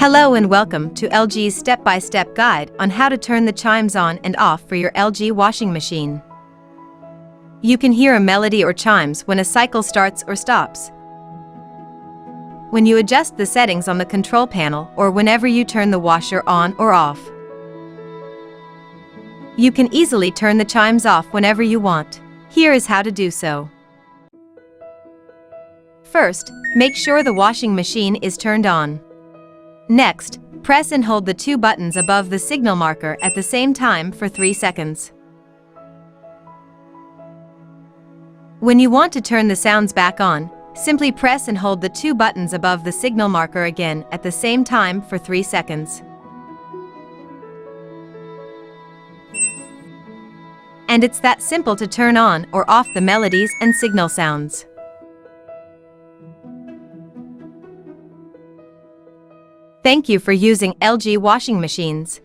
Hello and welcome to LG's step-by-step guide on how to turn the chimes on and off for your LG washing machine. You can hear a melody or chimes when a cycle starts or stops. When you adjust the settings on the control panel or whenever you turn the washer on or off. You can easily turn the chimes off whenever you want. Here is how to do so. First, make sure the washing machine is turned on. Next, press and hold the two buttons above the signal marker at the same time for 3 seconds. When you want to turn the sounds back on, simply press and hold the two buttons above the signal marker again at the same time for 3 seconds. And it's that simple to turn on or off the melodies and signal sounds. Thank you for using LG washing machines.